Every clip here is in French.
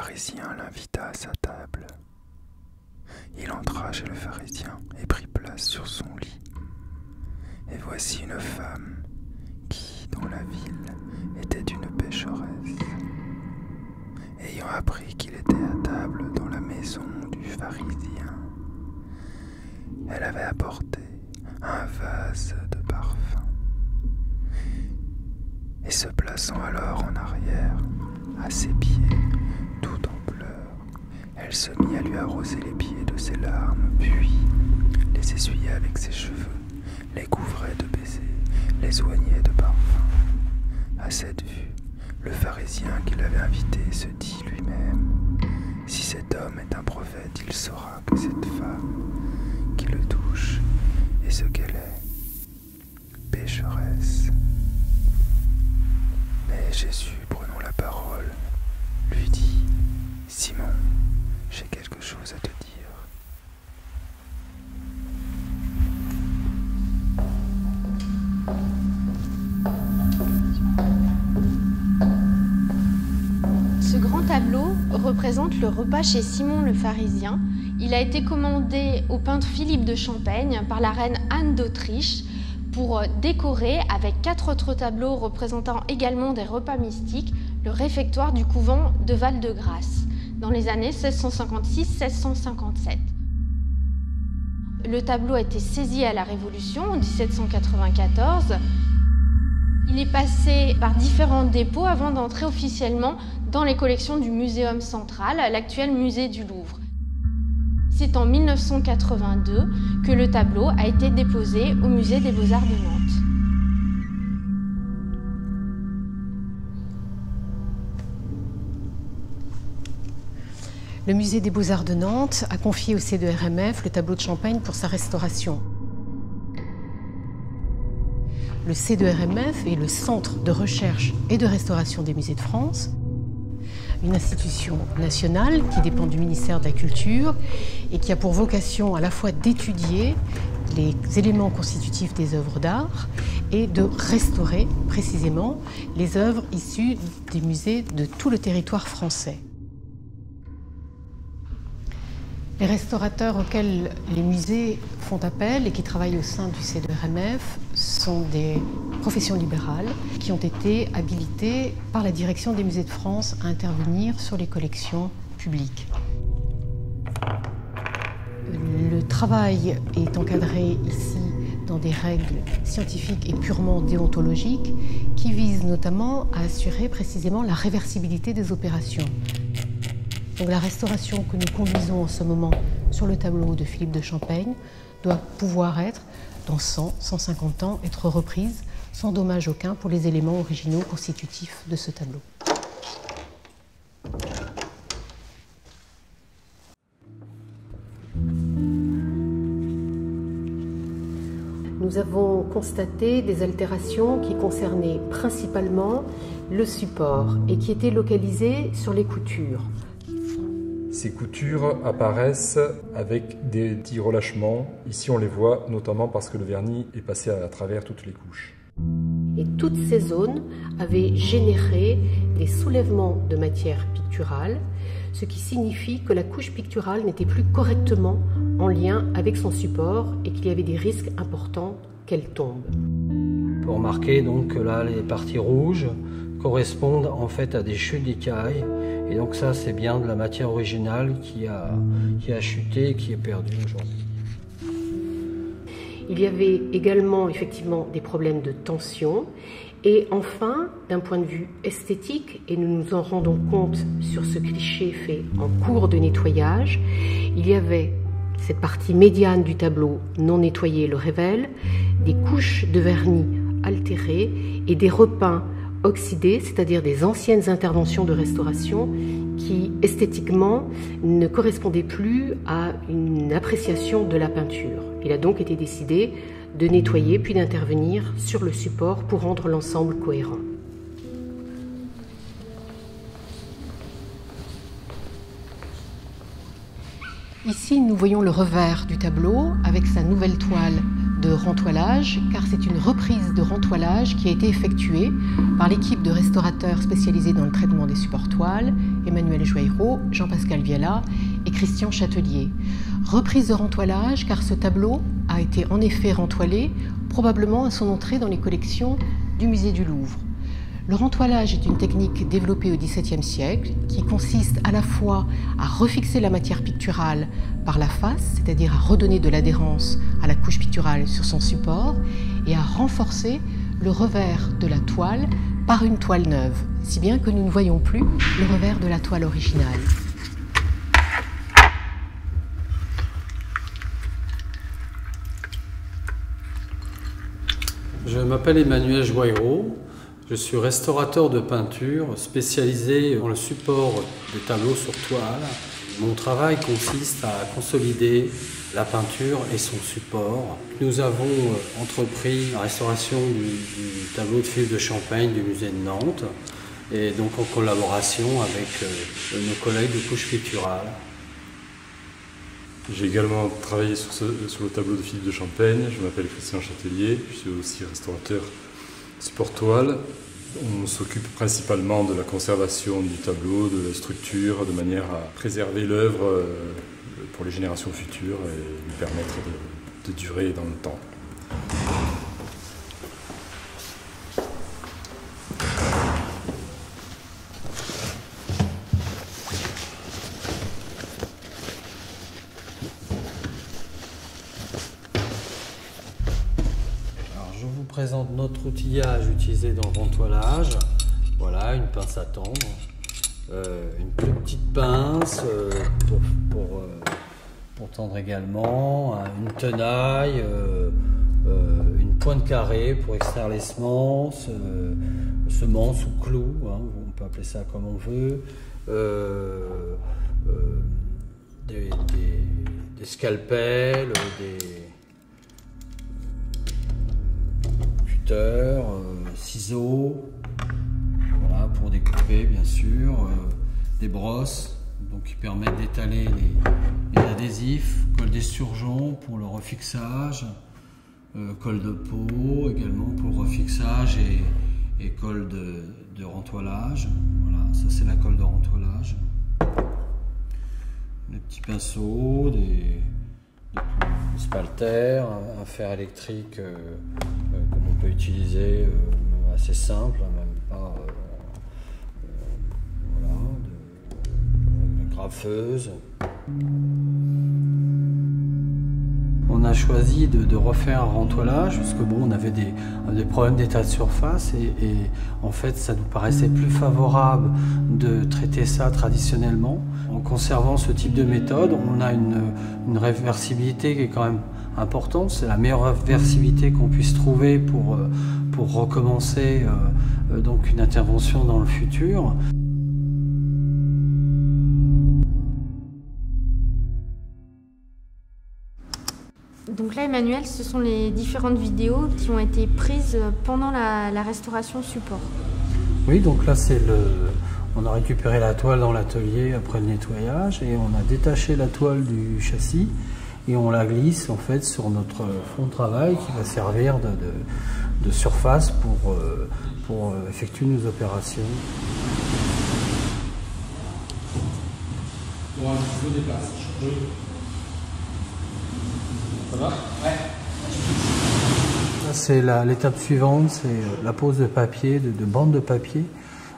pharisien l'invita à sa table. Il entra chez le pharisien et prit place sur son lit. Et voici une femme qui, dans la ville, était une pécheresse. Ayant appris qu'il était à table dans la maison du pharisien, elle avait apporté un vase de parfum. Et se plaçant alors en arrière, à ses pieds, tout en pleurs, elle se mit à lui arroser les pieds de ses larmes, puis les essuyait avec ses cheveux, les couvrait de baisers, les oignait de parfum. À cette vue, le pharisien qui l'avait invité se dit lui-même: si cet homme est un prophète, il saura que cette femme qui le touche est ce qu'elle est, pécheresse. Mais Jésus, prenant la parole, lui dit: Simon, j'ai quelque chose à te dire. Ce grand tableau représente le repas chez Simon le pharisien. Il a été commandé au peintre Philippe de Champaigne par la reine Anne d'Autriche pour décorer, avec 4 autres tableaux représentant également des repas mystiques, le réfectoire du couvent de Val-de-Grâce dans les années 1656-1657. Le tableau a été saisi à la Révolution en 1794. Il est passé par différents dépôts avant d'entrer officiellement dans les collections du Muséum central, l'actuel musée du Louvre. C'est en 1982 que le tableau a été déposé au musée des Beaux-Arts de Nantes. Le musée des Beaux-Arts de Nantes a confié au C2RMF le tableau de Champaigne pour sa restauration. Le C2RMF est le Centre de recherche et de restauration des musées de France, une institution nationale qui dépend du ministère de la Culture et qui a pour vocation à la fois d'étudier les éléments constitutifs des œuvres d'art et de restaurer précisément les œuvres issues des musées de tout le territoire français. Les restaurateurs auxquels les musées font appel et qui travaillent au sein du C2RMF sont des professions libérales qui ont été habilitées par la direction des musées de France à intervenir sur les collections publiques. Le travail est encadré ici dans des règles scientifiques et purement déontologiques qui visent notamment à assurer précisément la réversibilité des opérations. Donc la restauration que nous conduisons en ce moment sur le tableau de Philippe de Champaigne doit pouvoir être, dans 100, 150 ans, être reprise sans dommage aucun pour les éléments originaux constitutifs de ce tableau. Nous avons constaté des altérations qui concernaient principalement le support et qui étaient localisées sur les coutures. Ces coutures apparaissent avec des petits relâchements. Ici, on les voit notamment parce que le vernis est passé à travers toutes les couches. Et toutes ces zones avaient généré des soulèvements de matière picturale, ce qui signifie que la couche picturale n'était plus correctement en lien avec son support et qu'il y avait des risques importants qu'elle tombe. On peut remarquer donc que là, les parties rouges correspondent en fait à des chutes d'écailles. Et donc ça, c'est bien de la matière originale qui a chuté et qui est perdue aujourd'hui. Il y avait également effectivement des problèmes de tension. Et enfin, d'un point de vue esthétique, et nous nous en rendons compte sur ce cliché fait en cours de nettoyage, il y avait cette partie médiane du tableau non nettoyée le révèle, des couches de vernis altérées et des repeints oxydés, c'est-à-dire des anciennes interventions de restauration qui, esthétiquement, ne correspondaient plus à une appréciation de la peinture. Il a donc été décidé de nettoyer puis d'intervenir sur le support pour rendre l'ensemble cohérent. Ici, nous voyons le revers du tableau avec sa nouvelle toile de rentoilage car c'est une reprise de rentoilage qui a été effectuée par l'équipe de restaurateurs spécialisés dans le traitement des supports toiles, Emmanuel Joaillereau, Jean-Pascal Viala et Christian Châtelier. Reprise de rentoilage car ce tableau a été en effet rentoilé, probablement à son entrée dans les collections du musée du Louvre. Le rentoilage est une technique développée au XVIIe siècle qui consiste à la fois à refixer la matière picturale par la face, c'est-à-dire à redonner de l'adhérence à la couche picturale sur son support, et à renforcer le revers de la toile par une toile neuve, si bien que nous ne voyons plus le revers de la toile originale. Je m'appelle Emmanuel Joaillereau. Je suis restaurateur de peinture spécialisé dans le support des tableaux sur toile. Mon travail consiste à consolider la peinture et son support. Nous avons entrepris la restauration du tableau de Philippe de Champaigne du musée de Nantes, et donc en collaboration avec nos collègues de couche picturale. J'ai également travaillé sur le tableau de Philippe de Champaigne. Je m'appelle Christian Châtelier, je suis aussi restaurateur support toile. On s'occupe principalement de la conservation du tableau, de la structure, de manière à préserver l'œuvre pour les générations futures et lui permettre de durer dans le temps. Je vous présente notre outillage utilisé dans le rentoilage. Voilà, une pince à tendre, une plus petite pince pour tendre également, une tenaille, une pointe carrée pour extraire les semences ou clous, hein, on peut appeler ça comme on veut, des scalpels, des ciseaux, voilà, pour découper bien sûr, des brosses donc qui permettent d'étaler les adhésifs, colle d'esturgeon pour le refixage, colle de peau également pour le refixage et colle de rentoilage. Voilà, ça c'est la colle de rentoilage. Des petits pinceaux, des spalters, un fer électrique comme on peut utiliser, assez simple, même pas voilà, de graffeuse. On a choisi de refaire un rentoilage parce que bon, on avait des problèmes d'état de surface et en fait ça nous paraissait plus favorable de traiter ça traditionnellement. En conservant ce type de méthode, on a une réversibilité qui est quand même importante. C'est la meilleure réversibilité qu'on puisse trouver pour recommencer donc une intervention dans le futur. Donc là, Emmanuel, ce sont les différentes vidéos qui ont été prises pendant la restauration support. Oui, donc là, on a récupéré la toile dans l'atelier après le nettoyage et on a détaché la toile du châssis et on la glisse en fait sur notre fond de travail qui va servir de surface pour effectuer nos opérations. Bon, je me déplace. Ça va? Ouais. C'est l'étape suivante, c'est la pose de papier, de bandes de papier.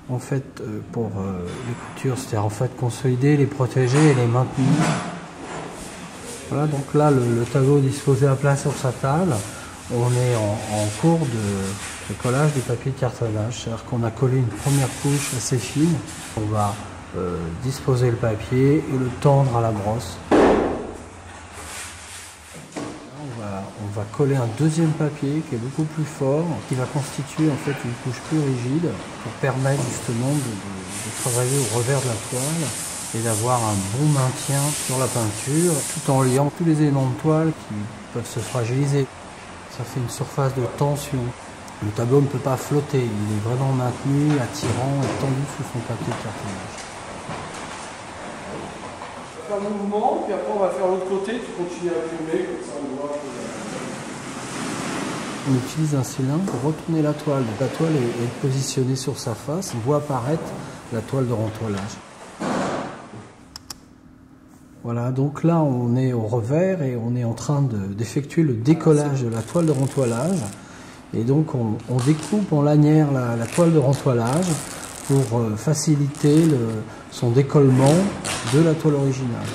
En fait, pour les coutures, c'était en fait consolider, les protéger et les maintenir. Voilà, donc là, le tableau disposé à plat sur sa table, on est en cours de collage du papier de cartonnage. C'est-à-dire qu'on a collé une première couche assez fine. On va disposer le papier et le tendre à la brosse. On va coller un deuxième papier qui est beaucoup plus fort, qui va constituer en fait une couche plus rigide pour permettre justement de travailler au revers de la toile et d'avoir un bon maintien sur la peinture tout en liant tous les éléments de toile qui peuvent se fragiliser. Ça fait une surface de tension. Le tableau ne peut pas flotter, il est vraiment maintenu, attirant et tendu sous son papier de cartonnage. On va faire un mouvement, puis après on va faire l'autre côté, tu continues à filmer, comme ça on voit que... on utilise un cylindre pour retourner la toile. Donc la toile est positionnée sur sa face, on voit apparaître la toile de rentoilage. Voilà, donc là on est au revers et on est en train d'effectuer le décollage de la toile de rentoilage. Et donc on découpe en lanières la toile de rentoilage pour faciliter son décollement de la toile originale.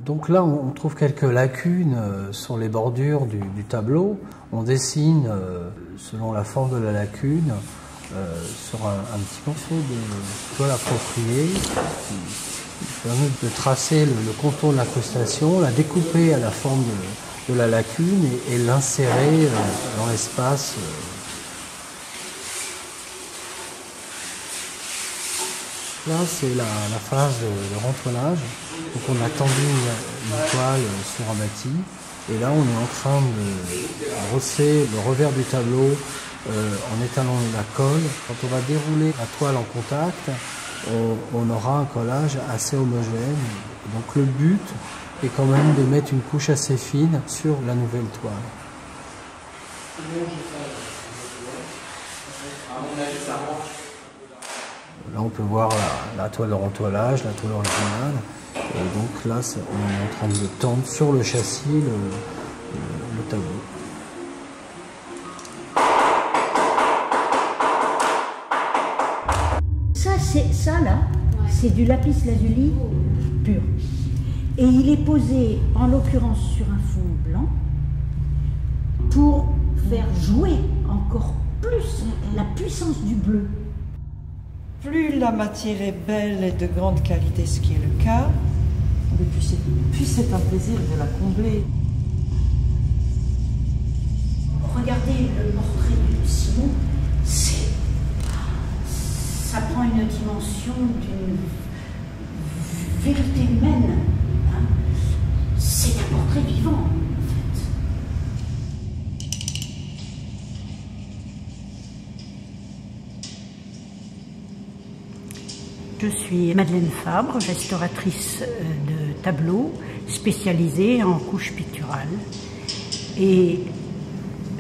Donc là on trouve quelques lacunes sur les bordures du tableau. On dessine selon la forme de la lacune sur un petit morceau de toile appropriée qui permet de tracer le contour de l'incrustation, la découper à la forme de la lacune et l'insérer dans l'espace. Là, c'est la phase de rentoilage. Donc on a tendu une toile sur un bâti et là on est en train de brosser le revers du tableau en étalant la colle. Quand on va dérouler la toile en contact, on aura un collage assez homogène. Donc le but est quand même de mettre une couche assez fine sur la nouvelle toile. Là on peut voir la toile de rentoilage, la toile originale. Et donc là on est en train de tendre sur le châssis le tableau. Ça là, c'est du lapis lazuli pur. Et il est posé en l'occurrence sur un fond blanc pour faire jouer encore plus la puissance du bleu. Plus la matière est belle et de grande qualité, ce qui est le cas, plus c'est un plaisir de la combler. Regardez le portrait de Simon, ça prend une dimension d'une vérité humaine. Hein. C'est un portrait vivant, en fait. Je suis Madeleine Fabre, restauratrice de tableaux spécialisée en couches picturales. Et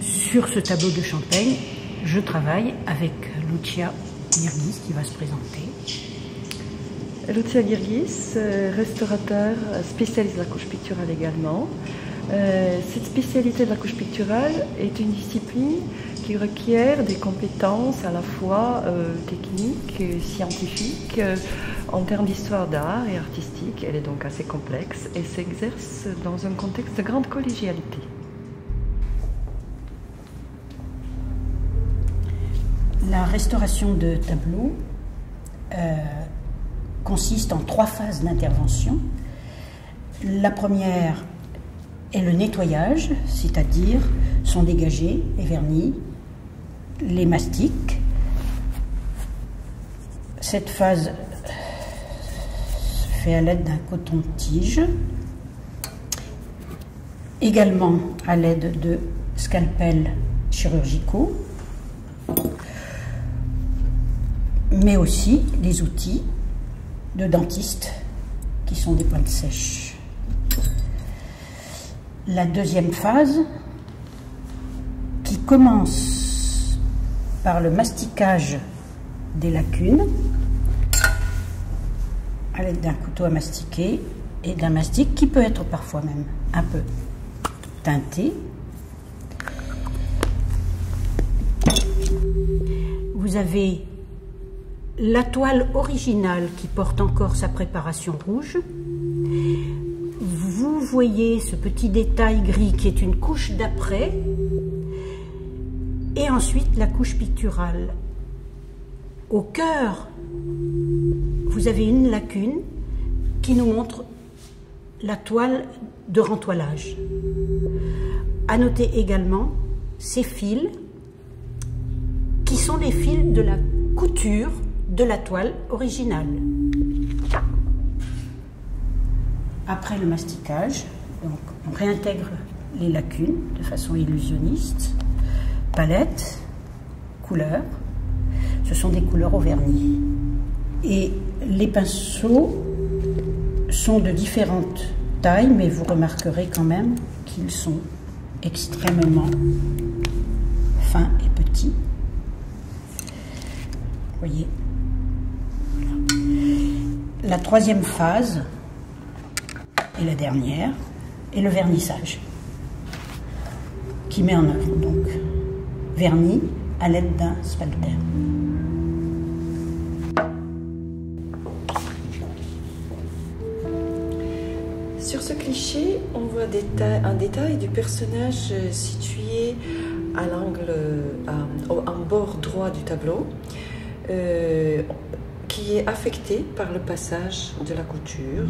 sur ce tableau de Champaigne, je travaille avec Lucia Girgis qui va se présenter. Lucia Girgis, restaurateur spécialiste de la couche picturale également. Cette spécialité de la couche picturale est une discipline qui requiert des compétences à la fois techniques, scientifiques, en termes d'histoire d'art et artistique. Elle est donc assez complexe et s'exerce dans un contexte de grande collégialité. La restauration de tableaux consiste en 3 phases d'intervention. La première est le nettoyage, c'est-à-dire sont dégagés et vernis les mastiques. Cette phase se fait à l'aide d'un coton-tige, également à l'aide de scalpels chirurgicaux, mais aussi les outils de dentiste qui sont des pointes sèches. La deuxième phase, qui commence par le masticage des lacunes à l'aide d'un couteau à mastiquer et d'un mastic qui peut être parfois même un peu teinté. Vous avez la toile originale qui porte encore sa préparation rouge. Vous voyez ce petit détail gris qui est une couche d'après. Et ensuite la couche picturale. Au cœur, vous avez une lacune qui nous montre la toile de rentoilage. À noter également ces fils qui sont les fils de la couture de la toile originale. Après le masticage, donc, on réintègre les lacunes de façon illusionniste. Palette, couleurs, ce sont des couleurs au vernis. Et les pinceaux sont de différentes tailles, mais vous remarquerez quand même qu'ils sont extrêmement fin et petit. Vous voyez. La troisième phase, et la dernière, est le vernissage, qui met en œuvre donc vernis à l'aide d'un spalter. Sur ce cliché, on voit un détail du personnage situé à l'angle, en bord droit du tableau, qui est affecté par le passage de la couture,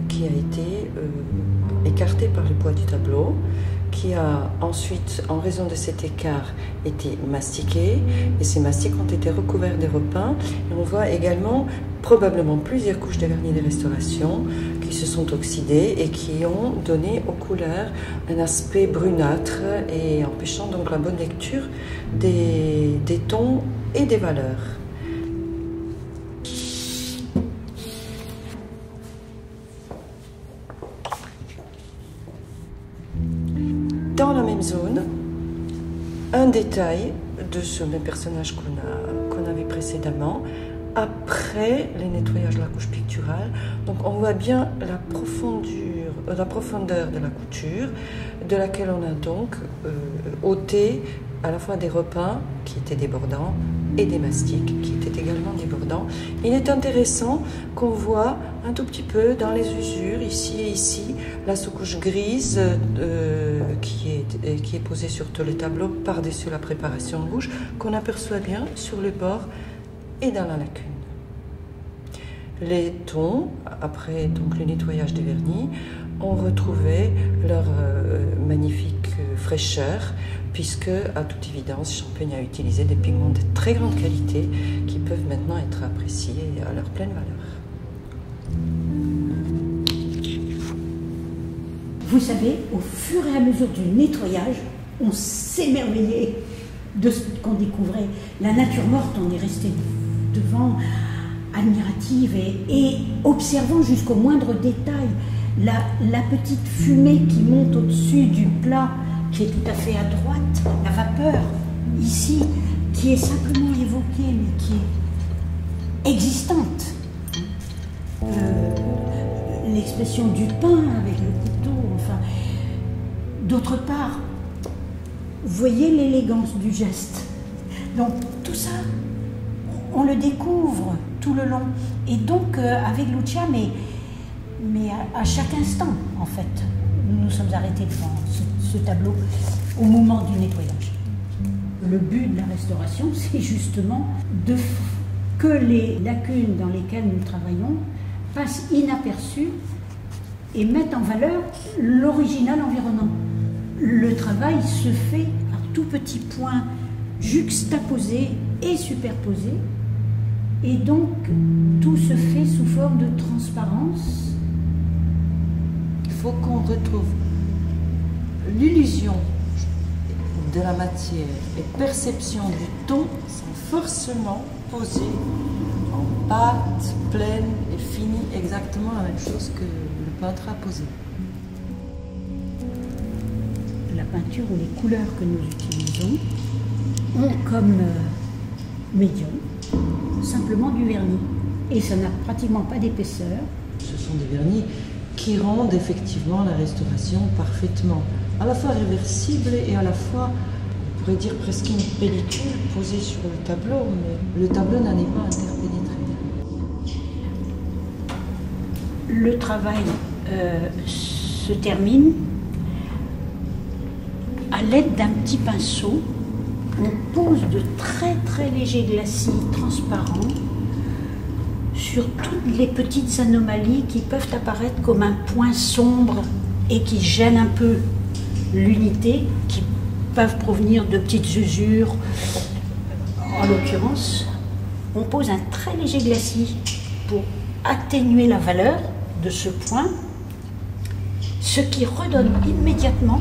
qui a été écarté par le poids du tableau, qui a ensuite, en raison de cet écart, été mastiqué, et ces mastiques ont été recouverts de repeints. Et on voit également probablement plusieurs couches de vernis de restauration qui se sont oxydées et qui ont donné aux couleurs un aspect brunâtre et empêchant donc la bonne lecture des tons et des valeurs. Dans la même zone, un détail de ce même personnage qu'on a vu précédemment, après le nettoyage de la couche picturale. Donc on voit bien la profondeur de la couture, de laquelle on a donc ôté à la fois des repeints qui étaient débordants et des mastiques qui étaient également débordants. Il est intéressant qu'on voit un tout petit peu dans les usures, ici et ici, la sous-couche grise qui est posée sur tout le tableau par-dessus la préparation rouge, qu'on aperçoit bien sur le bord et dans la lacune. Les tons, après donc le nettoyage des vernis, ont retrouvé leur magnifique fraîcheur, puisque, à toute évidence, Champaigne a utilisé des pigments de très grande qualité qui peuvent maintenant être appréciés à leur pleine valeur. Vous savez, au fur et à mesure du nettoyage, on s'émerveillait de ce qu'on découvrait. La nature morte, on est resté devant, admirative et observant jusqu'au moindre détail la petite fumée qui monte au-dessus du plat, qui est tout à fait à droite, la vapeur, ici, qui est simplement évoquée, mais qui est existante. L'expression du pain avec le couteau, enfin. D'autre part, vous voyez l'élégance du geste. Donc tout ça, on le découvre tout le long. Et donc avec Lucia, mais à chaque instant, en fait, nous nous sommes arrêtés devant ce tableau au moment du nettoyage. Le but de la restauration, c'est justement que les lacunes dans lesquelles nous travaillons passent inaperçues et mettent en valeur l'original environnant. Le travail se fait par tout petits points juxtaposés et superposés, et donc tout se fait sous forme de transparence. Il faut qu'on retrouve l'illusion de la matière et perception du ton sont forcément posées en pâte pleine et finie, exactement la même chose que le peintre a posé. La peinture ou les couleurs que nous utilisons ont comme médium simplement du vernis. Et ça n'a pratiquement pas d'épaisseur. Ce sont des vernis qui rendent effectivement la restauration parfaitement, à la fois réversible et à la fois, on pourrait dire presque une pellicule posée sur le tableau, mais le tableau n'en est pas interpénétré. Le travail se termine à l'aide d'un petit pinceau. On pose de très très légers glacis transparents sur toutes les petites anomalies qui peuvent apparaître comme un point sombre et qui gênent un peu l'unité, qui peuvent provenir de petites usures. En l'occurrence, on pose un très léger glacis pour atténuer la valeur de ce point, ce qui redonne immédiatement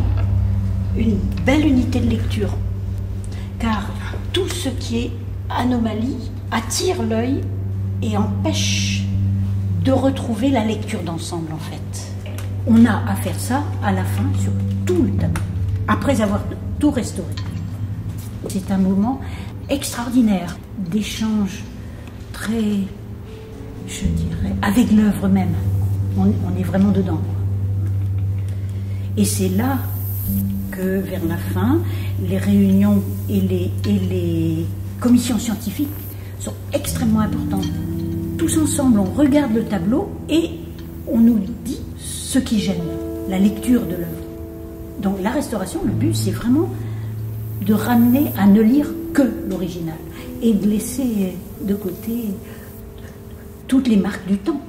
une belle unité de lecture. Car tout ce qui est anomalie attire l'œil et empêche de retrouver la lecture d'ensemble, en fait. On a à faire ça à la fin sur tout le tableau. après avoir tout restauré. C'est un moment extraordinaire d'échange très, je dirais, avec l'œuvre même. On est vraiment dedans. Et c'est là que, vers la fin, les réunions et les commissions scientifiques sont extrêmement importantes. Tous ensemble, on regarde le tableau et on nous dit ce qui gêne, la lecture de l'œuvre. Donc la restauration, le but, c'est vraiment de ramener à ne lire que l'original et de laisser de côté toutes les marques du temps.